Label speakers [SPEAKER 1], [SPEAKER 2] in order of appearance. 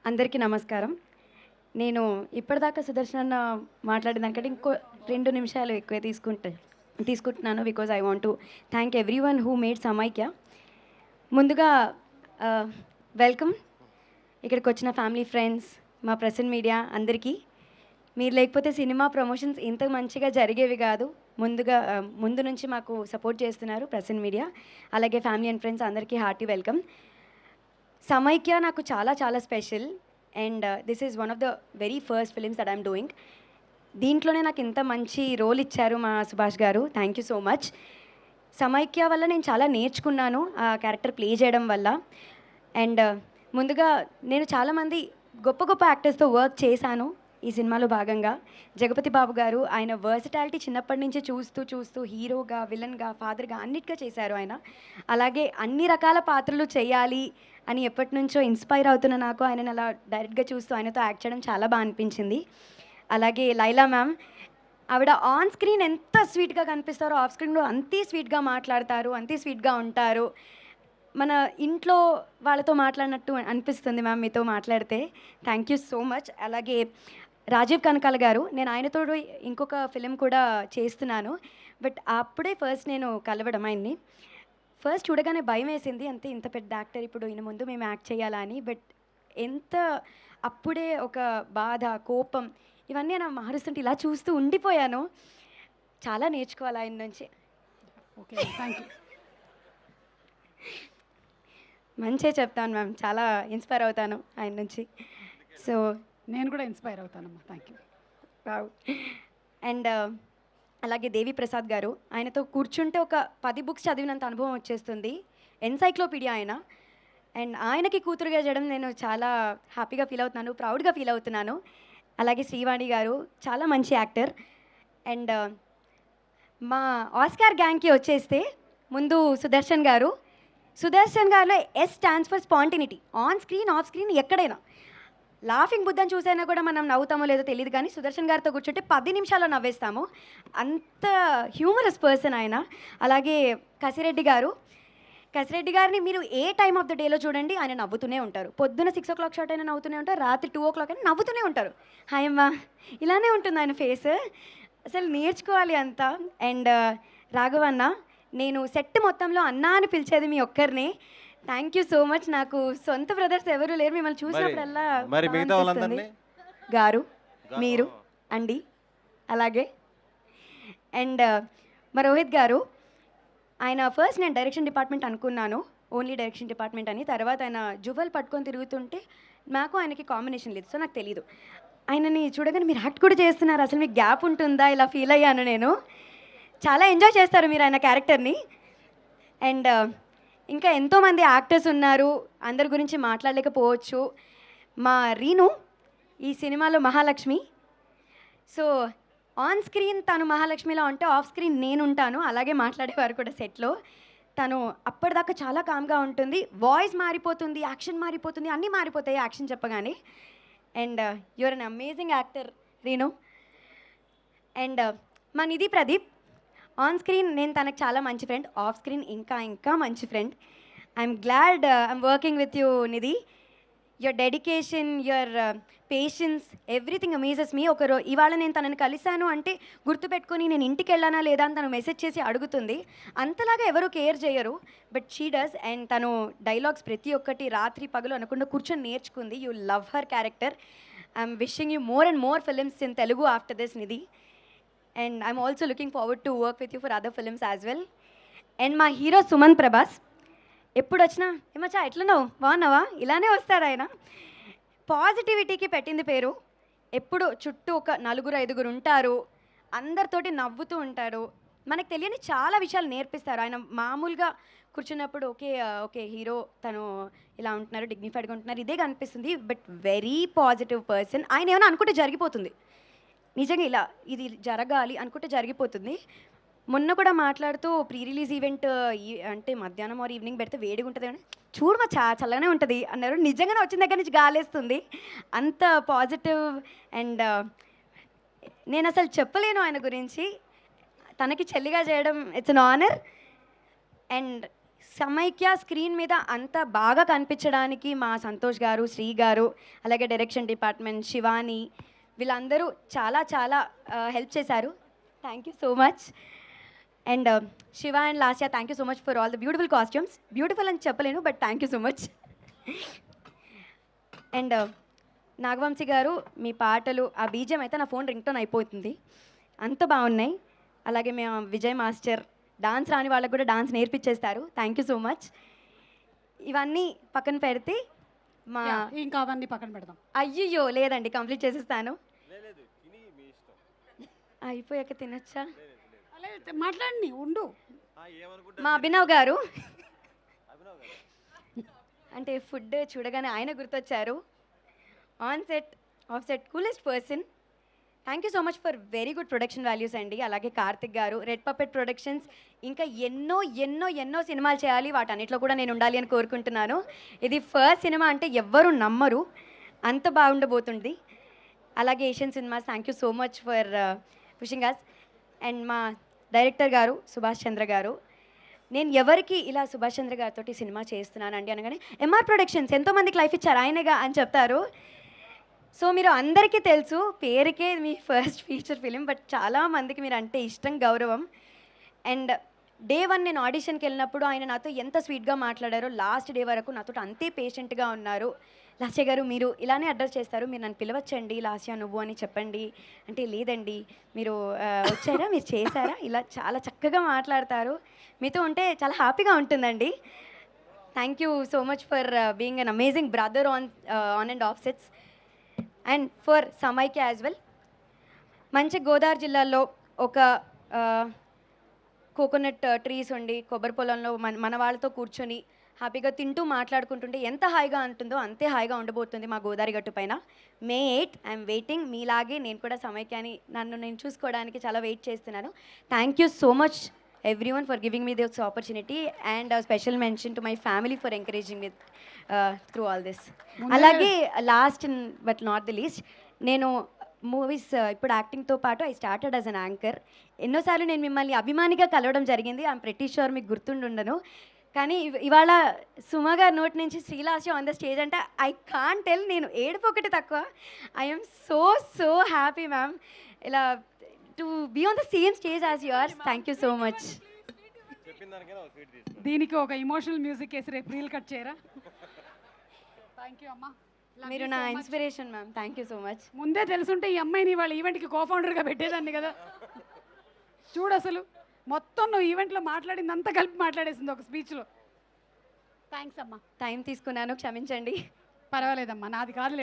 [SPEAKER 1] అందరికీ నమస్కారం. నేను ఇప్పటిదాకా సుదర్శన్ అన్న మాట్లాడిన దానికంటే ఇంకో 2 నిమిషాలు ఎక్కువే తీసుకుంటున్నాను. Because I want to thank everyone who made సమైక్య. ముందుగా వెల్కమ్ ఇక్కడికొచ్చిన ఫ్యామిలీ, ఫ్రెండ్స్, మా ప్రెస్ మీడియా అందరికీ. మీరు లేకపోతే సినిమా ప్రమోషన్స్ ఇంత మంచిగా జరిగేవి కాదు. ముందు నుంచి మాకు సపోర్ట్ చేస్తున్నారు ప్రెస్ మీడియా. అలాగే ఫ్యామిలీ అండ్ ఫ్రెండ్స్ అందరికీ హార్టీ వెల్కమ్. సమైక్య నాకు చాలా చాలా special and this is one of the very first films that I'm doing. దీంట్లోనే నాకు ఇంత మంచి రోల్ ఇచ్చారు మా సుభాష్ గారు. Thank you so much. సమైక్య వల్ల నేను చాలా నేర్చుకున్నాను ఆ క్యారెక్టర్ ప్లే చేయడం వల్ల. అండ్ ముందుగా నేను చాలామంది గొప్ప గొప్ప యాక్టర్స్తో వర్క్ చేశాను ఈ సినిమాలో భాగంగా. జగపతి బాబు గారు ఆయన వర్సిటాలిటీ చిన్నప్పటి నుంచి చూస్తూ చూస్తూ హీరోగా, విలన్గా, ఫాదర్గా అన్నిటిగా చేశారు ఆయన. అలాగే అన్ని రకాల పాత్రలు చేయాలి అని ఎప్పటి నుంచో ఇన్స్పైర్ అవుతున్న నాకు ఆయనను అలా డైరెక్ట్గా చూస్తూ ఆయనతో యాక్ట్ చేయడం చాలా బాగా అనిపించింది. అలాగే లైలా మ్యామ్, ఆవిడ ఆన్ స్క్రీన్ ఎంత స్వీట్గా కనిపిస్తారో ఆఫ్ స్క్రీన్లో అంతే స్వీట్గా మాట్లాడతారు, అంతే స్వీట్గా ఉంటారు. మన ఇంట్లో వాళ్ళతో మాట్లాడినట్టు అనిపిస్తుంది మ్యామ్ మీతో మాట్లాడితే. Thank you so much. అలాగే రాజీవ్ కనకాల గారు, నేను ఆయనతో ఇంకొక ఫిలిం కూడా చేస్తున్నాను. బట్ అప్పుడే ఫస్ట్ నేను కలవడం ఆయన్ని. ఫస్ట్ చూడగానే భయం వేసింది, అంతే ఇంత పెద్ద యాక్టర్ ఇప్పుడు ఈయన ముందు మేము యాక్ట్ చేయాలా అని. బట్ ఎంత అప్పుడే ఒక బాధ, కోపం ఇవన్నీ నా మారుస్తుంటే ఇలా చూస్తూ ఉండిపోయాను. చాలా నేర్చుకోవాలి ఆయన నుంచి.
[SPEAKER 2] Okay, thank you.
[SPEAKER 1] మంచిగా చెప్తాను మ్యామ్, చాలా ఇన్స్పైర్ అవుతాను ఆయన నుంచి. సో
[SPEAKER 2] నేను కూడా ఇన్స్పైర్ అవుతానమ్మా. Thank you.
[SPEAKER 1] వావ్. అండ్ అలాగే దేవి ప్రసాద్ గారు, ఆయనతో కూర్చుంటే ఒక 10 బుక్స్ చదివినంత అనుభవం వచ్చేస్తుంది. ఎన్సైక్లోపీడియా ఆయన. అండ్ ఆయనకి కూతురుగా చేయడం నేను చాలా హ్యాపీగా ఫీల్ అవుతున్నాను, ప్రౌడ్గా ఫీల్ అవుతున్నాను. అలాగే శ్రీవాణి గారు చాలా మంచి యాక్టర్. అండ్ మా ఆస్కార్ గ్యాంగ్కి వచ్చేస్తే ముందు సుదర్శన్ గారు. సుదర్శన్ గారిలో yes stands for spontaneity. On screen, off screen, ఎక్కడైనా లాఫింగ్ బుద్ధని చూసైనా కూడా మనం నవ్వుతామో లేదో తెలియదు, కానీ సుదర్శన్ గారితో కూర్చుంటే 10 నిమిషాల్లో నవ్వేస్తాము. అంత హ్యూమరస్ పర్సన్ ఆయన. అలాగే కసిరెడ్డి గారు, కసిరెడ్డి గారిని మీరు ఏ టైమ్ ఆఫ్ ద డేలో చూడండి ఆయన నవ్వుతూనే ఉంటారు. పొద్దున 6 o'clock షాట్ అయినా నవ్వుతూనే ఉంటారు, రాత్రి 2 o'clock అయినా నవ్వుతూనే ఉంటారు. హాయ్ అమ్మా, ఇలానే ఉంటుంది ఆయన ఫేస్. అసలు నేర్చుకోవాలి అంతా. అండ్ రాఘవన్న, నేను సెట్ మొత్తంలో అన్నా అని పిలిచేది మీ ఒక్కరిని. Thank you so much. నాకు సొంత బ్రదర్స్ ఎవరు లేరు, మిమ్మల్ని చూసినప్పుడల్లా
[SPEAKER 3] మరి
[SPEAKER 1] బాగా
[SPEAKER 3] మిగతా
[SPEAKER 1] అనిపిస్తుంది.
[SPEAKER 3] వాళ్ళందరినీ
[SPEAKER 1] గారు, మీరు, అండి, అలాగే అండ్ మా రోహిత్ గారు, ఆయన ఫస్ట్ నేను డైరెక్షన్ డిపార్ట్మెంట్ అనుకున్నాను, ఓన్లీ డైరెక్షన్ డిపార్ట్మెంట్ అని. తర్వాత ఆయన జువల్ పట్టుకొని తిరుగుతుంటే నాకు ఆయనకి కాంబినేషన్ లేదు, సో నాకు తెలీదు. ఆయనని చూడగానే మీరు యాక్ట్ కూడా చేస్తున్నారు, అసలు మీకు గ్యాప్ ఉంటుందా, ఇలా ఫీల్ అయ్యాను నేను. చాలా ఎంజాయ్ చేస్తారు మీరు ఆయన క్యారెక్టర్ని. అండ్ ఇంకా ఎంతోమంది యాక్టర్స్ ఉన్నారు, అందరి గురించి మాట్లాడలేకపోవచ్చు. మా రీను ఈ సినిమాలో మహాలక్ష్మి. సో ఆన్ స్క్రీన్ తను మహాలక్ష్మిలా ఉంటే ఆఫ్ స్క్రీన్ నేను ఉంటాను, అలాగే మాట్లాడేవారు కూడా సెట్లో. తను అప్పటిదాకా చాలా కామ్గా ఉంటుంది, వాయిస్ మారిపోతుంది, యాక్షన్ మారిపోతుంది, అన్నీ మారిపోతాయి యాక్షన్ చెప్పగానే. And your an amazing actor Reenu. And మా నిధి ప్రదీప్, ఆన్ స్క్రీన్ నేను తనకు చాలా మంచి ఫ్రెండ్, ఆఫ్ స్క్రీన్ ఇంకా ఇంకా మంచి friend. I'm glad I'm working with you Nidhi. Your dedication, your patience, everything amazes me. ఇవాళ నేను తనని కలిశాను అంటే గుర్తుపెట్టుకొని నేను ఇంటికి వెళ్ళానా లేదా అని తను మెసేజ్ చేసి అడుగుతుంది. అంతలాగా ఎవరు కేర్ చేయరు, బట్ షీ డస్. అండ్ తను డైలాగ్స్ ప్రతి ఒక్కటి రాత్రి పగలు అనకుండా కూర్చొని నేర్చుకుంది. You love her character. I'm wishing you more and more films in Telugu after this Nidhi. And I'm also looking forward to work with you for other films as well. And మా hero Sumanth Prabhas, ఎప్పుడు వచ్చినా ఏమచ్చా ఎట్లున్నావు, బాగున్నావా, ఇలానే వస్తాడు ఆయన. పాజిటివిటీకి పెట్టింది పేరు. ఎప్పుడు చుట్టూ ఒక 4-5 ఉంటారు, అందరితోటి నవ్వుతూ ఉంటాడు. మనకు తెలియని చాలా విషయాలు నేర్పిస్తారు ఆయన. మామూలుగా కూర్చున్నప్పుడు ఓకే ఓకే హీరో తను ఇలా ఉంటున్నారు, డిగ్నిఫైడ్గా ఉంటున్నారు, ఇదే కనిపిస్తుంది. But very positive person. ఆయన ఏమైనా అనుకుంటే జరిగిపోతుంది, నిజంగా ఇలా ఇది జరగాలి అనుకుంటే జరిగిపోతుంది. మొన్న కూడా మాట్లాడుతూ ప్రీ రిలీజ్ ఈవెంట్ అంటే మధ్యాహ్నం ఆర్ ఈవినింగ్ పెడితే వేడిగా ఉంటుంది కానీ చూడమా చల్లగానే ఉంటుంది అన్నారు. నిజంగానే వచ్చిన దగ్గర నుంచి గాలేస్తుంది, అంత పాజిటివ్. అండ్ నేను అసలు చెప్పలేను ఆయన గురించి. తనకి చెల్లిగా చేయడం ఇట్స్ అన్ ఆనర్. అండ్ సమైక్య స్క్రీన్ మీద అంత బాగా కనిపించడానికి మా సంతోష్ గారు, శ్రీ గారు, అలాగే డైరెక్షన్ డిపార్ట్మెంట్ శివాని వీళ్ళందరూ చాలా చాలా హెల్ప్ చేశారు. Thank you so much. And Shiva and Lasya, thank you so much for all the beautiful costumes. Beautiful అని చెప్పలేను, but thank you so much. And Nagavamsi garu, మీ పాటలు, ఆ బీజం అయితే నా ఫోన్ రింగ్ టోన్ అయిపోతుంది, అంత బాగున్నాయి. అలాగే మేము విజయ్ మాస్టర్, డాన్స్ రాని వాళ్ళకు కూడా డాన్స్ నేర్పించేస్తారు. Thank you so much. ఇవన్నీ పక్కన పెడితే మా
[SPEAKER 2] ఇంకా అవన్నీ పక్కన పెడదాం.
[SPEAKER 1] అయ్యయ్యో లేదండి, కంప్లీట్ చేసేస్తాను. అయిపోయాక తినచ్చా?
[SPEAKER 2] మాట్లాడండి, ఉండు.
[SPEAKER 1] మా అభినవ్ గారు అంటే ఫుడ్ చూడగానే ఆయన గుర్తొచ్చారు. On set, off set, coolest person. Thank you so much for very good production values అండి. అలాగే కార్తిక్ గారు, రెడ్ పపెట్ ప్రొడక్షన్స్, ఇంకా ఎన్నో ఎన్నో ఎన్నో సినిమాలు చేయాలి, వాటన్నిటిలో కూడా నేను ఉండాలి అని కోరుకుంటున్నాను. ఇది ఫస్ట్ సినిమా అంటే ఎవ్వరు నమ్మరు, అంత బాగుండబోతుంది. అలాగే Asian cinemas, thank you so much for pushing us. And మా డైరెక్టర్ గారు సుభాష్ చంద్ర గారు, నేను ఎవరికి ఇలా సుభాష్ చంద్ర గారితో సినిమా చేస్తున్నానండి అనగానే ఎంఆర్ ప్రొడక్షన్స్ ఎంతోమందికి లైఫ్ ఇచ్చారు ఆయనగా అని చెప్తారు. సో మీరు అందరికీ తెలుసు, పేరుకే మీ ఫస్ట్ ఫీచర్ ఫిలిం, బట్ చాలామందికి మీరు అంటే ఇష్టం, గౌరవం. అండ్ డే 1 నేను ఆడిషన్కి వెళ్ళినప్పుడు ఆయన నాతో ఎంత స్వీట్గా మాట్లాడారో, లాస్ట్ డే వరకు నాతో అంతే పేషెంట్గా ఉన్నారు. లాస్య గారు మీరు ఇలానే అడ్రస్ చేస్తారు, మీరు నన్ను పిలవచ్చండి లాస్య నువ్వు అని చెప్పండి అంటే, లేదండి మీరు వచ్చారా, మీరు చేశారా, ఇలా చాలా చక్కగా మాట్లాడతారు. మీతో ఉంటే చాలా హ్యాపీగా ఉంటుందండి. Thank you so much for being an amazing brother on and of sets. And for సమైక్య యాజ్ వెల్. మంచి గోదావరి జిల్లాలో ఒక కోకోనట్ ట్రీస్ ఉండి, కొబ్బరి పొలంలో మన వాళ్ళతో కూర్చొని హ్యాపీగా తింటూ మాట్లాడుకుంటుంటే ఎంత హాయిగా ఉంటుందో అంతే హాయిగా ఉండబోతుంది మా గోదావరి గట్టు పైన. May 8 I'm waiting. మీలాగే నేను కూడా సమైక్యాని నన్ను నేను చూసుకోవడానికి చాలా వెయిట్ చేస్తున్నాను. Thank you so much everyone for giving me this opportunity, and a special mention to my family for encouraging me through all this. అలాగే last but not the least, నేను మూవీస్ ఇప్పుడు యాక్టింగ్తో పాటు I started as an anchor. ఎన్నోసార్లు నేను మిమ్మల్ని అభిమానిగా కలవడం జరిగింది. ఐఎమ్ ప్రెటీ షూర్ మీకు గుర్తుండుండను. కానీ ఇవాళ సుమ గారి నోటి నుంచి శ్రీలాస్య ఆన్ ద స్టేజ్ అంటే ఐ కాంట్ టెల్, నేను ఏడుపు ఒకటి తక్కువ. I'm so so happy ma'am, ఇలా to be on the same stage as yours. Thank you so much.
[SPEAKER 2] దీనికి ఒక ఇమోషనల్ మ్యూజిక్ వేసి రేపు రీల్ కట్ చేయరా? థ్యాంక్ యూ అమ్మా,
[SPEAKER 1] మీరు నా inspiration ma'am. Thank you so much.
[SPEAKER 2] ముందే తెలుసుంటే ఈ అమ్మాయిని వాళ్ళ ఈవెంట్కి కోఫౌండర్గా పెట్టేదాన్ని కదా. చూడు అసలు మొత్తం నువ్వు ఈవెంట్లో మాట్లాడిందంతా కలిపి మాట్లాడేసింది ఒక స్పీచ్లో. థ్యాంక్స్ అమ్మా.
[SPEAKER 1] టైం తీసుకున్నాను, క్షమించండి.
[SPEAKER 2] పర్వాలేదమ్మా, నాది కాదు.